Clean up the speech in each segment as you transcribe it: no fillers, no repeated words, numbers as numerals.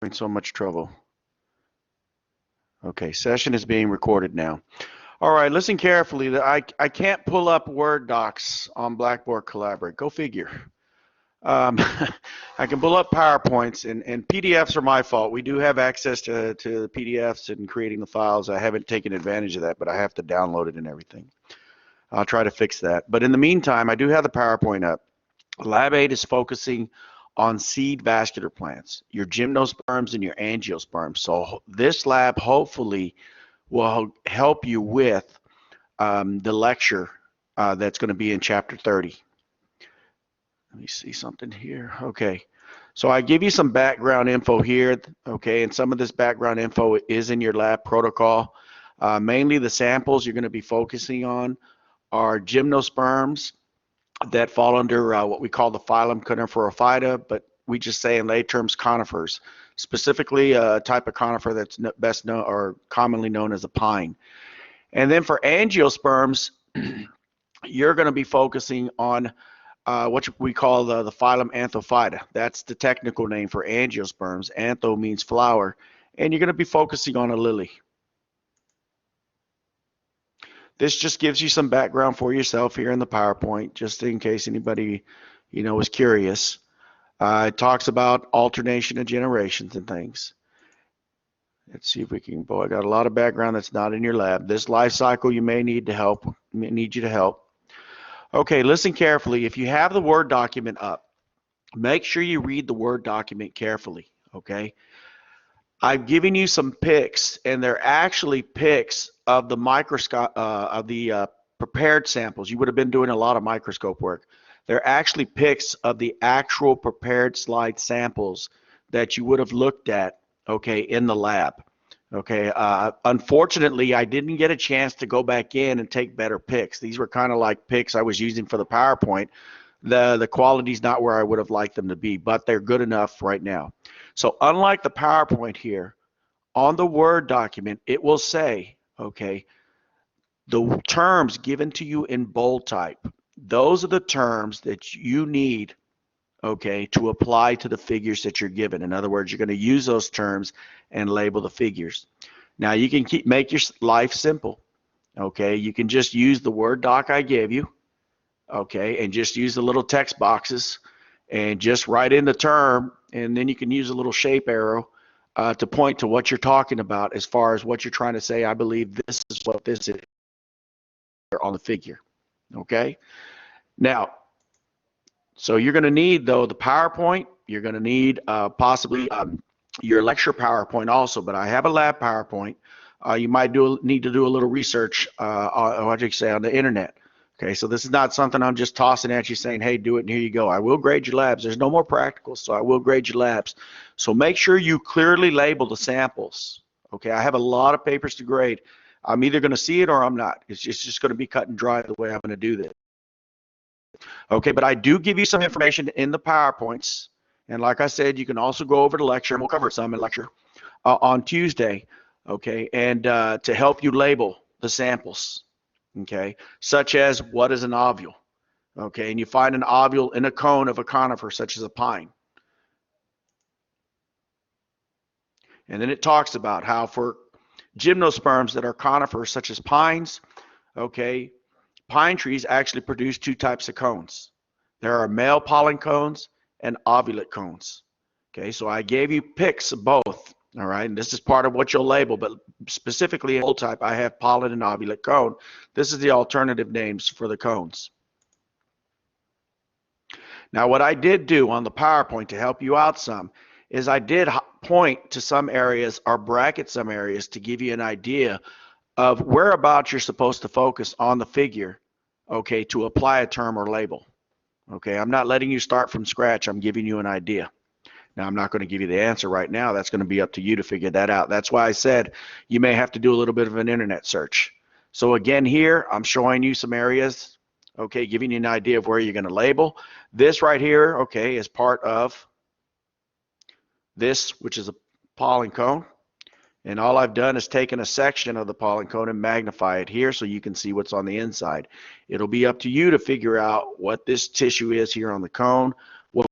having so much trouble. Okay, session is being recorded now. All right, listen carefully. I can't pull up Word docs on Blackboard Collaborate. Go figure. I can pull up PowerPoints, and PDFs are my fault. We do have access to the PDFs and creating the files. I haven't taken advantage of that, but I have to download it and everything. I'll try to fix that. But in the meantime, I do have the PowerPoint up. Lab 8 is focusing on seed vascular plants, your gymnosperms and your angiosperms. So this lab hopefully will help you with the lecture that's going to be in chapter 30. Let me see something here. Okay. So I give you some background info here, okay, and some of this background info is in your lab protocol. Mainly the samples you're going to be focusing on are gymnosperms that fall under what we call the phylum Coniferophyta, but we just say in lay terms conifers, specifically a type of conifer that's best known or commonly known as a pine. And then for angiosperms, you're going to be focusing on what we call the phylum Anthophyta. That's the technical name for angiosperms. Antho means flower, and you're going to be focusing on a lily. This just gives you some background for yourself here in the PowerPoint, just in case anybody, is curious. It talks about alternation of generations and things. Let's see if we can, boy, I got a lot of background that's not in your lab. This life cycle you may need you to help. Okay, listen carefully. If you have the Word document up, make sure you read the Word document carefully, okay? I've given you some pics, and they're actually pics of the microscope of the prepared samples. You would have been doing a lot of microscope work. They're actually pics of the actual prepared slide samples that you would have looked at, okay, in the lab. Okay, unfortunately, I didn't get a chance to go back in and take better pics. These were kind of like pics I was using for the PowerPoint. The quality's not where I would have liked them to be, but they're good enough right now. So unlike the PowerPoint here, on the Word document, it will say, okay, the terms given to you in bold type, those are the terms that you need, okay, to apply to the figures that you're given. In other words, you're going to use those terms and label the figures. Now you can make your life simple, okay? You can just use the Word doc I gave you, okay, and just use the little text boxes and just write in the term, and then you can use a little shape arrow to point to what you're talking about as far as what you're trying to say. I believe this is what this is on the figure, okay? Now, so you're going to need, though, the PowerPoint. You're going to need possibly your lecture PowerPoint also, but I have a lab PowerPoint. You might need to do a little research on the internet. Okay, so this is not something I'm just tossing at you saying, hey, do it and here you go. I will grade your labs. There's no more practicals, so I will grade your labs. So make sure you clearly label the samples. Okay, I have a lot of papers to grade. I'm either going to see it or I'm not. It's just going to be cut and dry the way I'm going to do this. Okay, but I do give you some information in the PowerPoints. And like I said, you can also go over the lecture, and we'll cover some in lecture on Tuesday, okay, and to help you label the samples. Okay, such as what is an ovule, okay, and you find an ovule in a cone of a conifer such as a pine. And then it talks about how for gymnosperms that are conifers such as pines, okay, pine trees actually produce two types of cones. There are male pollen cones and ovulate cones. Okay, so I gave you pics of both. All right, and this is part of what you'll label, but specifically in old type, I have pollen and ovulate cone. This is the alternative names for the cones. Now, what I did do on the PowerPoint to help you out some is I did point to some areas or bracket some areas to give you an idea of whereabouts you're supposed to focus on the figure, okay, to apply a term or label. Okay, I'm not letting you start from scratch. I'm giving you an idea. Now, I'm not going to give you the answer right now. That's going to be up to you to figure that out. That's why I said you may have to do a little bit of an internet search. So again, here, I'm showing you some areas, okay, giving you an idea of where you're going to label. This right here, okay, is part of this, which is a pollen cone. And all I've done is taken a section of the pollen cone and magnify it here so you can see what's on the inside. It'll be up to you to figure out what this tissue is here on the cone, what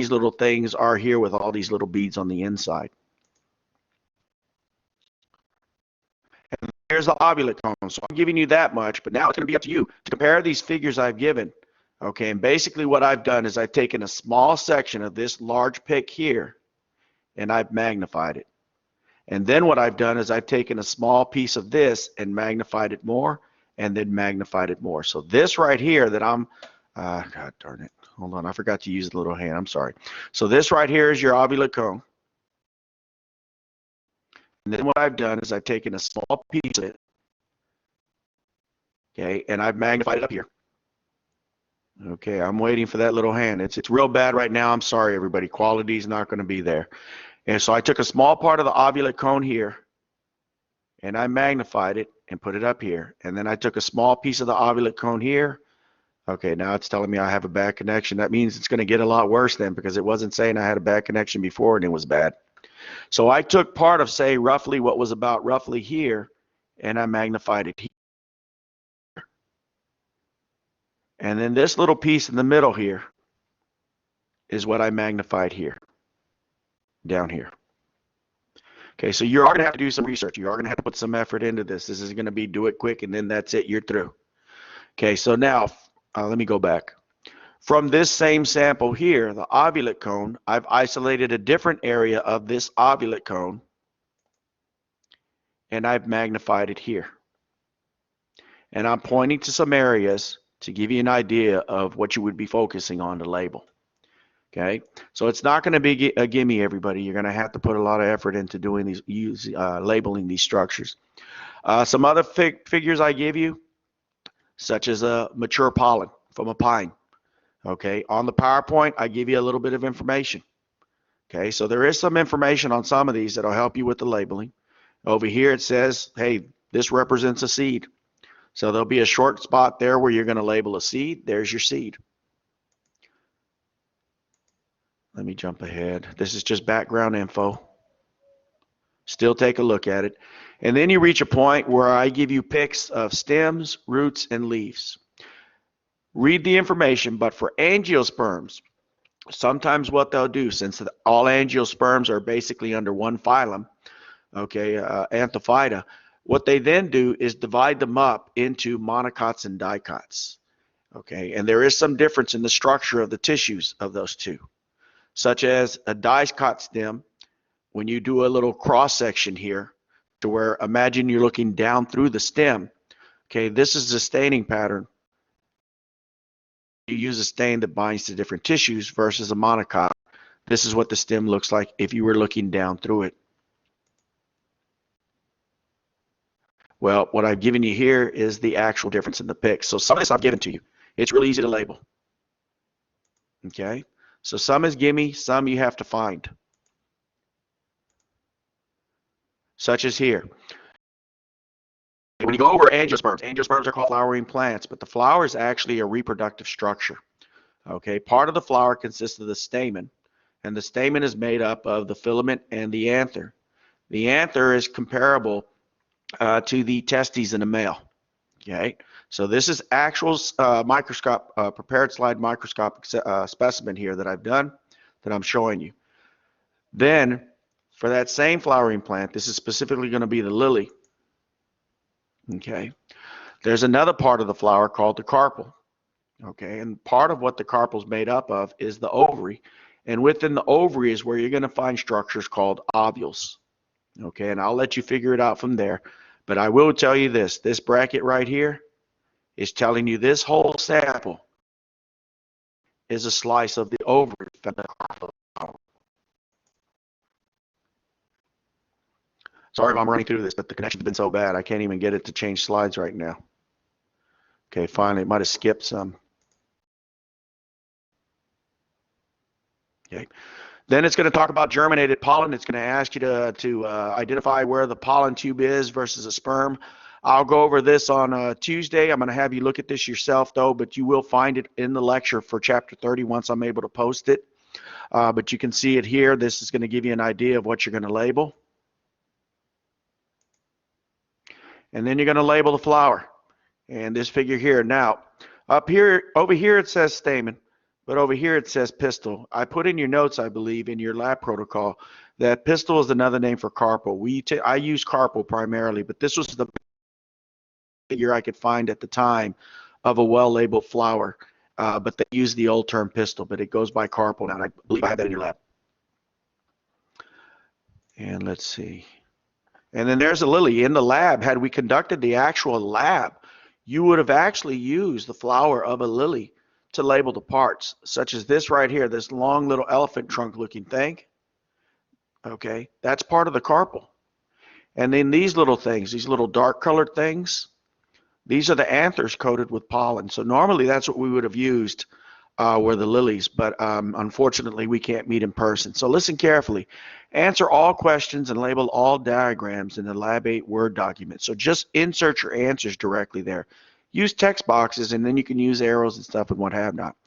these little things are here with all these little beads on the inside. And here's the ovulate cone. So I'm giving you that much, but now it's going to be up to you to compare these figures I've given. Okay, and basically what I've done is I've taken a small section of this large pic here, and I've magnified it. And then what I've done is I've taken a small piece of this and magnified it more, and then magnified it more. So this right here that I'm, God darn it, hold on, I forgot to use the little hand, I'm sorry. So this right here is your ovulate cone. And then what I've done is I've taken a small piece of it, okay, and I've magnified it up here. Okay, I'm waiting for that little hand. It's real bad right now. I'm sorry, everybody. Quality is not going to be there. And so I took a small part of the ovulate cone here, and I magnified it and put it up here. And then I took a small piece of the ovulate cone here. Okay, now it's telling me I have a bad connection. That means it's going to get a lot worse then, because it wasn't saying I had a bad connection before and it was bad. So I took part of, say, roughly what was about roughly here, and I magnified it here. And then this little piece in the middle here is what I magnified here, down here. Okay, so you are going to have to do some research. You are going to have to put some effort into this. This is going to be do it quick, and then that's it. You're through. Okay, so now let me go back. From this same sample here, the ovulate cone, I've isolated a different area of this ovulate cone, and I've magnified it here. And I'm pointing to some areas to give you an idea of what you would be focusing on to label. Okay, so it's not going to be a gimme, everybody. You're going to have to put a lot of effort into doing these, labeling these structures. Some other figures I give you, such as a mature pollen from a pine. Okay, on the PowerPoint, I give you a little bit of information. Okay, so there is some information on some of these that'll help you with the labeling. Over here it says, hey, this represents a seed. So there'll be a short spot there where you're going to label a seed. There's your seed. Let me jump ahead. This is just background info. Still take a look at it. And then you reach a point where I give you pics of stems, roots, and leaves. Read the information, but for angiosperms, sometimes what they'll do, since all angiosperms are basically under one phylum, okay, Anthophyta, what they then do is divide them up into monocots and dicots. Okay, and there is some difference in the structure of the tissues of those two, such as a dicot stem. When you do a little cross section here, to where imagine you're looking down through the stem. Okay, this is the staining pattern. You use a stain that binds to different tissues versus a monocot. This is what the stem looks like if you were looking down through it. Well, what I've given you here is the actual difference in the pics. So some of this I've given to you. It's really easy to label. Okay, so some is gimme, some you have to find. Such as here. When you go over angiosperms, angiosperms are called flowering plants, but the flower is actually a reproductive structure. Okay, part of the flower consists of the stamen, and the stamen is made up of the filament and the anther. The anther is comparable to the testes in a male. Okay, so this is actual prepared slide microscopic specimen here that I've done, that I'm showing you. Then, for that same flowering plant, this is specifically going to be the lily. Okay, there's another part of the flower called the carpel. Okay, and part of what the carpel is made up of is the ovary, and within the ovary is where you're going to find structures called ovules. Okay, and I'll let you figure it out from there, but I will tell you this bracket right here is telling you this whole sample is a slice of the ovary. Sorry if I'm running through this, but the connection's been so bad I can't even get it to change slides right now. Okay, finally, it might have skipped some. Okay, then it's going to talk about germinated pollen. It's going to ask you to identify where the pollen tube is versus a sperm. I'll go over this on Tuesday. I'm going to have you look at this yourself, though, but you will find it in the lecture for Chapter 30 once I'm able to post it. But you can see it here. This is going to give you an idea of what you're going to label. And then you're going to label the flower. And this figure here. Now, over here it says stamen. But over here it says pistol. I put in your notes, I believe, in your lab protocol that pistol is another name for carpel. I use carpel primarily, but this was the figure I could find at the time of a well-labeled flower. But they use the old term pistol, but it goes by carpel now. And I believe I have that in your lab. And let's see. And then there's a lily in the lab. Had we conducted the actual lab, you would have actually used the flower of a lily to label the parts, such as this right here, this long little elephant trunk looking thing. Okay, that's part of the carpel. And then these little things, these little dark colored things, these are the anthers coated with pollen. So normally that's what we would have used were the lilies, but unfortunately we can't meet in person. So listen carefully. Answer all questions and label all diagrams in the Lab 8 Word document. So just insert your answers directly there. Use text boxes, and then you can use arrows and stuff and what have not.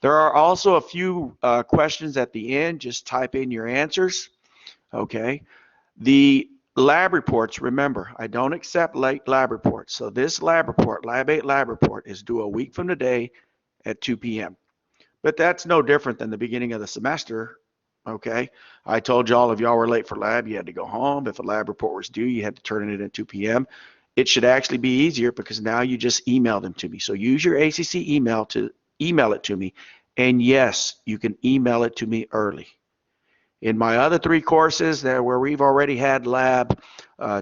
There are also a few questions at the end. Just type in your answers. Okay. The lab reports, remember, I don't accept late lab reports. So this lab report, Lab 8 lab report, is due a week from today at 2 p.m. But that's no different than the beginning of the semester. Okay. I told y'all if y'all were late for lab, you had to go home. If a lab report was due, you had to turn it in at 2 p.m. It should actually be easier because now you just email them to me. So use your ACC email to email it to me. And yes, you can email it to me early. In my other 3 courses where we've already had lab,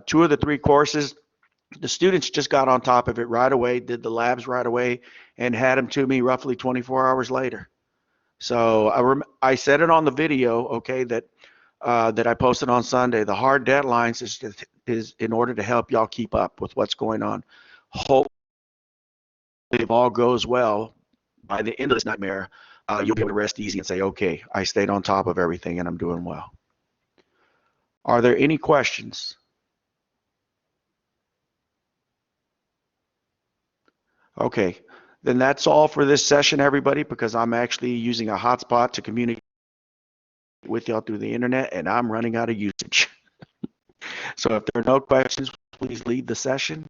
2 of the 3 courses, the students just got on top of it right away, did the labs right away, and had them to me roughly 24 hours later. So I said it on the video, okay, that I posted on Sunday. The hard deadlines is in order to help y'all keep up with what's going on. Hopefully, if all goes well, by the end of this nightmare, you'll be able to rest easy and say, okay, I stayed on top of everything and I'm doing well. Are there any questions? Okay, then that's all for this session, everybody, because I'm actually using a hotspot to communicate with y'all through the internet, and I'm running out of usage. So if there are no questions, please leave the session.